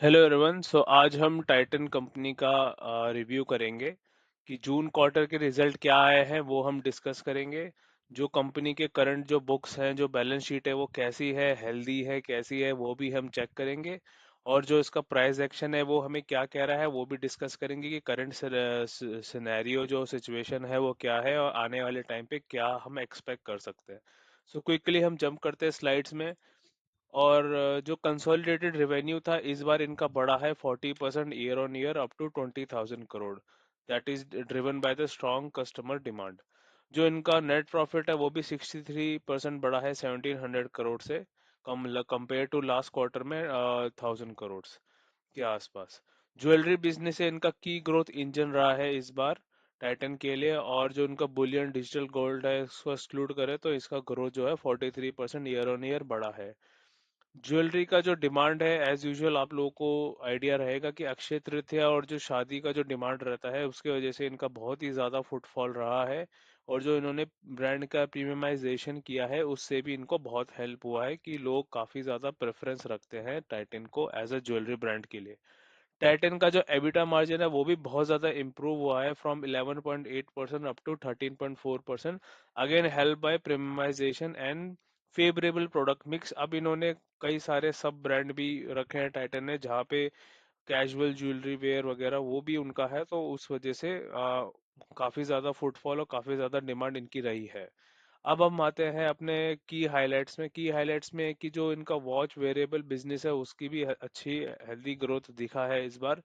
Hello everyone. आज हम Titan company का रिव्यू करेंगे कि जून क्वार्टर के रिजल्ट क्या आए हैं, वो हम डिस्कस करेंगे। जो कंपनी के करंट जो बुक्स हैं, जो बैलेंस शीट है, वो कैसी है, हेल्दी है, कैसी है, वो भी हम चेक करेंगे। और जो इसका प्राइस एक्शन है वो हमें क्या कह रहा है, वो भी डिस्कस करेंगे कि करंट सिनेरियो जो सिचुएशन है वो क्या है और आने वाले टाइम पे क्या हम एक्सपेक्ट कर सकते हैं। क्विकली हम जंप करते हैं स्लाइड्स में। और जो कंसोलिडेटेड रेवेन्यू था इस बार इनका बढ़ा है 40% year on year up to 20,000 crore. That is driven by the strong customer demand. जो इनका नेट प्रॉफिट है वो भी 63% बढ़ा है 1700 करोड़ से, कम कंपेयर टू लास्ट क्वार्टर में 1000 करोड़ के आसपास। ज्वेलरी बिजनेस है इनका की ग्रोथ इंजन रहा है इस बार टाइटन के लिए। और जो इनका बुलियन डिजिटल गोल्ड है इसको एक्सक्लूड करें तो इसका ग्रोथ जो है 43% ईयर ऑन ईयर बढ़ा है। ज्वेलरी का जो डिमांड है एज यूजुअल आप लोगों को आइडिया रहेगा कि अक्षय तृतीया और जो शादी का जो डिमांड रहता है उसके वजह से इनका बहुत ही ज़्यादा फुटफॉल रहा है। और जो इन्होंने ब्रांड का प्रीमियमाइजेशन किया है उससे भी इनको बहुत हेल्प हुआ है कि लोग काफ़ी ज़्यादा प्रेफरेंस रखते हैं टाइटन को एज अ ज्वेलरी ब्रांड के लिए। टाइटन का जो एबिटा मार्जिन है वो भी बहुत ज़्यादा इंप्रूव हुआ है from 11.8% up to 13.4%। Again help by premiumisation and favourable product mix. अब इन्होंने कई सारे सब ब्रांड भी रखे हैं टाइटन ने जहाँ पे कैजुअल ज्वेलरी वेयर वगैरह वो भी उनका है, तो उस वजह से काफ़ी ज़्यादा फुटफॉल और काफ़ी ज़्यादा डिमांड इनकी रही है। अब हम आते हैं अपने की हाइलाइट्स में। की हाइलाइट्स में कि जो इनका वॉच वेरिएबल बिजनेस है उसकी भी अच्छी हेल्दी ग्रोथ दिखा है इस बार।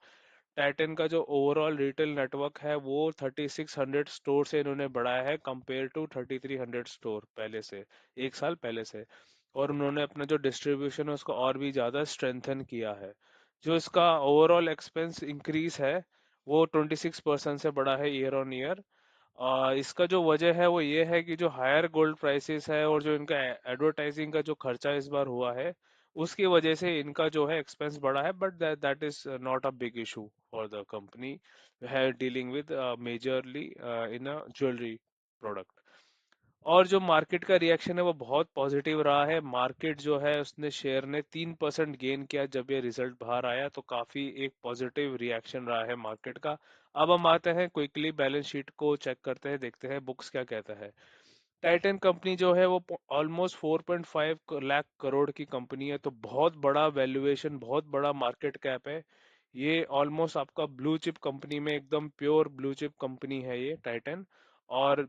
टाइटन का जो ओवरऑल रिटेल नेटवर्क है वो 3600 स्टोर से इन्होंने बढ़ाया है कंपेयर टू 3300 स्टोर पहले से, एक साल पहले से। और उन्होंने अपना जो डिस्ट्रीब्यूशन है उसको और भी ज़्यादा स्ट्रेंथन किया है। जो इसका ओवरऑल एक्सपेंस इंक्रीज है वो 26% से बढ़ा है ईयर ऑन ईयर। इसका जो वजह है वो ये है कि जो हायर गोल्ड प्राइसेस है और जो इनका एडवर्टाइजिंग का जो खर्चा इस बार हुआ है उसकी वजह से इनका जो है एक्सपेंस बढ़ा है। But that is not a big issue for the company है dealing with majorly in a jewellery product. और जो मार्केट का रिएक्शन है वो बहुत पॉजिटिव रहा है। मार्केट जो है उसने शेयर ने 3% गेन किया जब ये रिजल्ट बाहर आया, तो काफी एक पॉजिटिव रिएक्शन रहा है मार्केट का। अब हम आते हैं क्विकली बैलेंस शीट को चेक करते हैं, देखते हैं बुक्स क्या कहता है। टाइटन कंपनी जो है वो ऑलमोस्ट 4.5 लाख करोड़ की कंपनी है, तो बहुत बड़ा वैल्यूएशन, बहुत बड़ा मार्केट कैप है। ये ऑलमोस्ट आपका ब्लू चिप कंपनी में एकदम प्योर ब्लू चिप कंपनी है ये टाइटन। और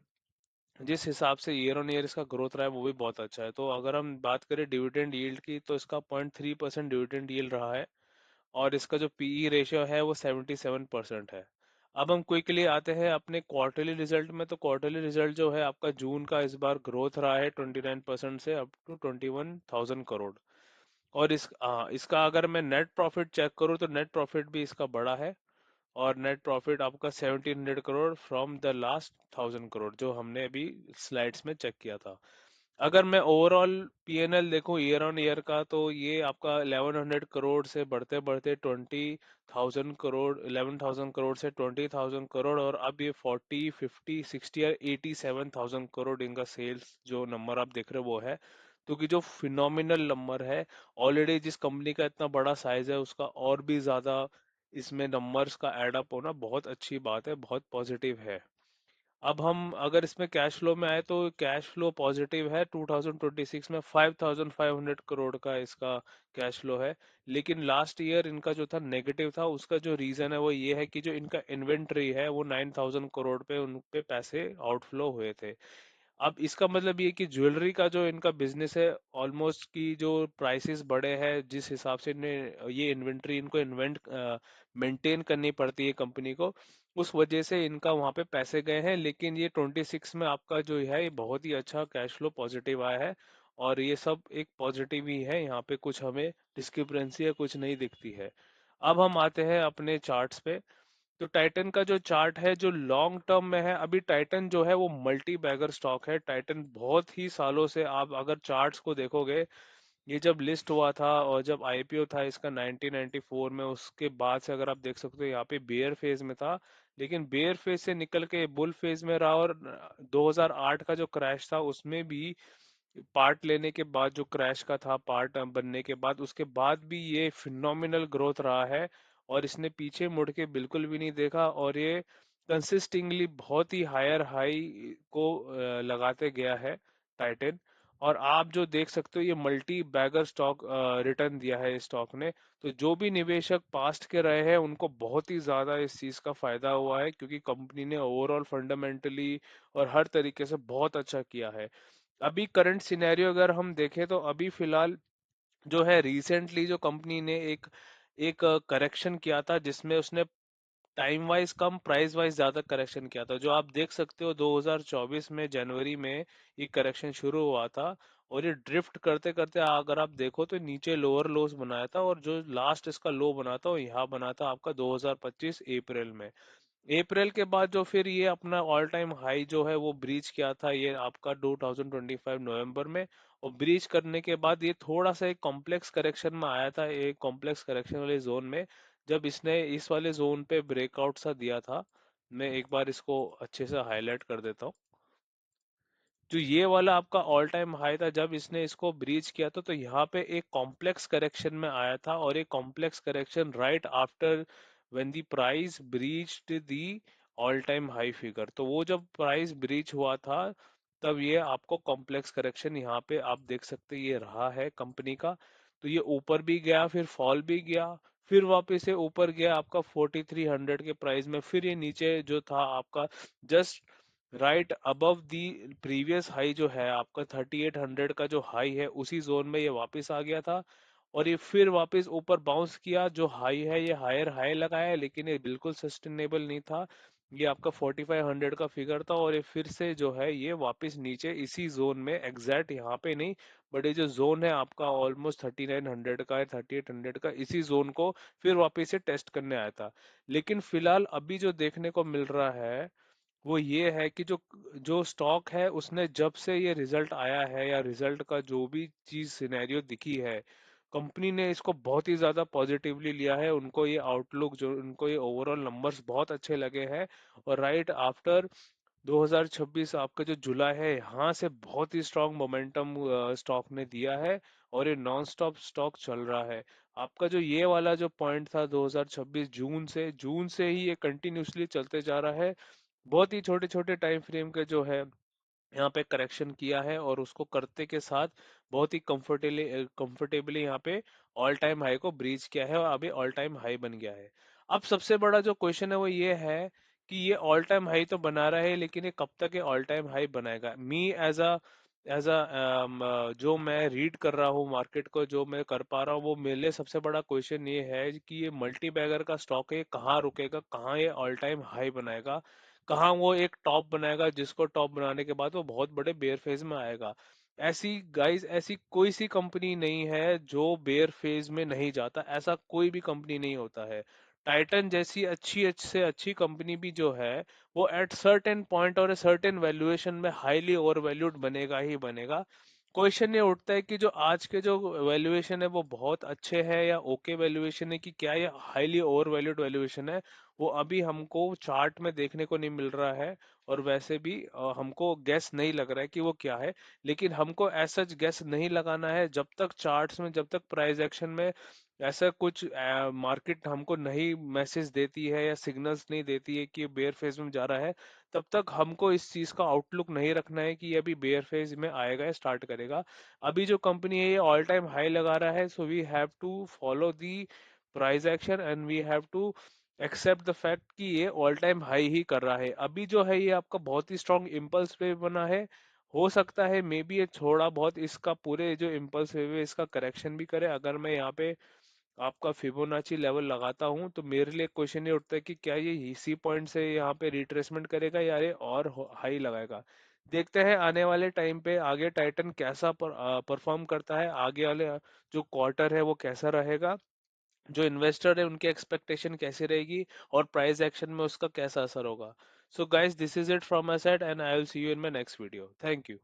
जिस हिसाब से ईयर ऑन ईयर इसका ग्रोथ रहा है वो भी बहुत अच्छा है। तो अगर हम बात करें डिविडेंड यील्ड की तो इसका 0.3% डिविडेंड यील्ड रहा है। और इसका जो पीई रेशियो है वो 77% है। अब हम क्विकली आते हैं अपने क्वार्टरली रिजल्ट में। तो क्वार्टरली रिजल्ट जो है आपका जून का इस बार ग्रोथ रहा है 29% से अप टू 21,000 करोड़। और इसका अगर मैं नेट प्रॉफिट चेक करूँ तो नेट प्रॉफिट भी इसका बड़ा है। और नेट प्रॉफिट आपका 1700 crore from the last 1000 crore जो हमने अभी स्लाइड्स में चेक किया था। अगर मैं ओवरऑल पीएनएल देखूं ईयर ऑन ईयर का तो ये आपका 1100 करोड़ से बढ़ते बढ़ते 20,000 करोड़, 11,000 करोड़ से 20,000 करोड़, और अब ये 40, 50, 60 या 87,000 करोड़ इनका सेल्स जो नंबर आप देख रहे हो वो है। क्योंकि जो फिनोमिनल नंबर है, ऑलरेडी जिस कंपनी का इतना बड़ा साइज है उसका और भी ज्यादा इसमें नंबर्स का एड अप होना बहुत अच्छी बात है, बहुत पॉजिटिव है। अब हम अगर इसमें कैश फ्लो में आए तो कैश फ्लो पॉजिटिव है 2026 में 5,500 करोड़ का इसका कैश फ्लो है। लेकिन लास्ट ईयर इनका जो था नेगेटिव था, उसका जो रीजन है वो ये है कि जो इनका इन्वेंट्री है वो 9,000 करोड़ पे उन पे पैसे आउटफ्लो हुए थे। अब इसका मतलब ये कि ज्वेलरी का जो इनका बिजनेस है ऑलमोस्ट की जो प्राइसेस बढ़े हैं जिस हिसाब से इन्हें ये इन्वेंट्री इनको इन्वेंट मेंटेन करनी पड़ती है कंपनी को, उस वजह से इनका वहां पे पैसे गए हैं। लेकिन ये 26 में आपका जो है ये बहुत ही अच्छा कैश फ्लो पॉजिटिव आया है। और ये सब एक पॉजिटिव ही है, यहाँ पे कुछ हमें डिस्क्रिपेंसी या कुछ नहीं दिखती है। अब हम आते हैं अपने चार्ट्स पे। तो टाइटन का जो चार्ट है जो लॉन्ग टर्म में है, अभी टाइटन जो है वो मल्टी बैगर स्टॉक है। टाइटन बहुत ही सालों से, आप अगर चार्ट्स को देखोगे, ये जब लिस्ट हुआ था और जब आईपीओ था इसका 1994 में, उसके बाद से अगर आप देख सकते हो यहाँ पे बेयर फेज में था। लेकिन बेयर फेज से निकल के बुल फेज में रहा। और 2008 का जो क्रैश था उसमें भी पार्ट लेने के बाद जो क्रैश का था, पार्ट बनने के बाद, उसके बाद भी ये फिनोमिनल ग्रोथ रहा है, और इसने पीछे मुड़ के बिल्कुल भी नहीं देखा, और ये कंसिस्टेंटली बहुत ही हायर हाई को लगाते गया है टाइटन। और आप जो देख सकते हो, ये मल्टी बैगर स्टॉक रिटर्न दिया है इस स्टॉक ने। तो जो भी निवेशक पास्ट के रहे हैं उनको बहुत ही ज्यादा इस चीज का फायदा हुआ है, क्योंकि कंपनी ने ओवरऑल फंडामेंटली और हर तरीके से बहुत अच्छा किया है। अभी करंट सिनेरियो अगर हम देखें तो अभी फिलहाल जो है, रिसेंटली जो कंपनी ने एक एक करेक्शन किया था, जिसमें उसने टाइम वाइज कम, प्राइस वाइज ज्यादा करेक्शन किया था। जो आप देख सकते हो 2024 में जनवरी में ये करेक्शन शुरू हुआ था, और ये ड्रिफ्ट करते करते अगर आप देखो तो नीचे लोअर लोस बनाया था, और जो लास्ट इसका लो बना था वो यहाँ बना था आपका 2025 अप्रैल में। अप्रैल के बाद जो फिर ये अपना ऑल टाइम हाई जो है वो ब्रीच किया था, ये आपका 2025 नवंबर में। और ब्रीच करने के बाद ये थोड़ा सा एक कॉम्प्लेक्स करेक्शन में आया था, एक कॉम्प्लेक्स करेक्शन वाले जोन में। जब इसने इस वाले जोन पे ब्रेकआउट सा दिया था, मैं एक बार इसको अच्छे से हाईलाइट कर देता हूँ। जो ये वाला आपका ऑल टाइम हाई था, जब इसने इसको ब्रीच किया था, तो यहाँ पे एक कॉम्प्लेक्स करेक्शन में आया था, और एक complex correction right after when the price breached the all time high figure. तो वो जब प्राइस ब्रीच हुआ था, तब ये आपको कॉम्प्लेक्स करेक्शन यहाँ पे आप देख सकते हैं, ये रहा है कंपनी का। तो ये ऊपर भी गया, फिर फॉल भी गया, फिर वापस से ऊपर गया आपका 4300 के प्राइस में, फिर ये नीचे जो था आपका just right above the previous high जो है आपका 3800 का जो हाई है, उसी जोन में ये वापस आ गया था। और ये फिर वापस ऊपर बाउंस किया, जो हाई है ये हायर हाई लगाया है, लेकिन ये बिल्कुल सस्टेनेबल नहीं था। ये आपका 4500 का फिगर था, और ये फिर से जो है ये वापस नीचे इसी जोन में, एग्जैक्ट यहाँ पे नहीं, बट ये जो जोन है आपका ऑलमोस्ट 3900 का है, 3800 का, इसी जोन को फिर वापस से टेस्ट करने आया था। लेकिन फिलहाल अभी जो देखने को मिल रहा है वो ये है कि जो जो स्टॉक है, उसने जब से ये रिजल्ट आया है, या रिजल्ट का जो भी चीज सिनेरियो दिखी है, कंपनी ने इसको बहुत ही ज्यादा पॉजिटिवली लिया है। उनको ये आउटलुक, जो उनको ये ओवरऑल नंबर्स बहुत अच्छे लगे हैं। और राइट आफ्टर 2026 आपका जो जुलाई है, यहाँ से बहुत ही स्ट्रांग मोमेंटम स्टॉक ने दिया है, और ये नॉन स्टॉप स्टॉक चल रहा है। आपका जो ये वाला जो पॉइंट था 2026 जून से ही ये कंटिन्यूसली चलते जा रहा है। बहुत ही छोटे छोटे टाइम फ्रेम के जो है यहाँ पे करेक्शन किया है, और उसको करते के साथ बहुत ही कंफर्टेबली यहाँ पे ऑल टाइम हाई को ब्रीच किया है, और अभी ऑल टाइम हाई बन गया है। अब सबसे बड़ा जो क्वेश्चन है वो ये है कि ये ऑल टाइम हाई तो बना रहा है, लेकिन ये कब तक ये ऑल टाइम हाई बनाएगा। मी एज अ जो मैं रीड कर रहा हूँ मार्केट को, जो मैं कर पा रहा हूँ, वो मेरे लिए सबसे बड़ा क्वेश्चन ये है कि ये मल्टी बैगर का स्टॉक है, ये कहाँ रुकेगा, कहाँ ये ऑल टाइम हाई बनाएगा, कहाँ वो एक टॉप बनाएगा, जिसको टॉप बनाने के बाद वो बहुत बड़े बेयर फेज में आएगा। ऐसी गाइस, ऐसी कोई सी कंपनी नहीं है जो बेयर फेज में नहीं जाता, ऐसा कोई भी कंपनी नहीं होता है। टाइटन जैसी अच्छी से अच्छी कंपनी भी जो है, वो एट सर्टेन पॉइंट और सर्टेन वैल्यूएशन में हाईली ओवर वैल्यूड बनेगा ही बनेगा। क्वेश्चन ये उठता है कि जो आज के जो वैल्यूएशन है वो बहुत अच्छे हैं या ओके वैल्यूएशन है, कि क्या ये हाईली ओवर वैल्यूड वैल्यूएशन है, वो अभी हमको चार्ट में देखने को नहीं मिल रहा है। और वैसे भी हमको गैस नहीं लग रहा है कि वो क्या है। लेकिन हमको ऐसा गैस नहीं लगाना है जब तक चार्ट्स में, जब तक प्राइस एक्शन में ऐसा कुछ मार्केट हमको नहीं मैसेज देती है या सिग्नल्स नहीं देती है कि ये बेयर फेज में जा रहा है, तब तक हमको इस चीज का आउटलुक नहीं रखना है कि ये अभी बेयर फेज में आएगा या स्टार्ट करेगा। अभी जो कंपनी है ये ऑल टाइम हाई लगा रहा है, so we have to follow the price action, and we have to accept the fact कि ये ऑल टाइम हाई ही कर रहा है। अभी जो है ये आपका बहुत ही स्ट्रांग इम्पल्स वेव बना है। हो सकता है मे बी ये थोड़ा बहुत इसका पूरे जो इम्पल्स वेव है इसका करेक्शन भी करे। अगर मैं यहाँ पे आपका फिबोनाची लेवल लगाता हूँ, तो मेरे लिए क्वेश्चन ये उठता है कि क्या ये इसी पॉइंट से यहाँ पे रिट्रेसमेंट करेगा, या ये और हाई लगाएगा। देखते हैं आने वाले टाइम पे आगे टाइटन कैसा परफॉर्म करता है, आगे वाले जो क्वार्टर है वो कैसा रहेगा, जो इन्वेस्टर है उनकी एक्सपेक्टेशन कैसी रहेगी, और प्राइस एक्शन में उसका कैसा असर होगा। So guys, this is it from my side, and I will see you in my next video. Thank you.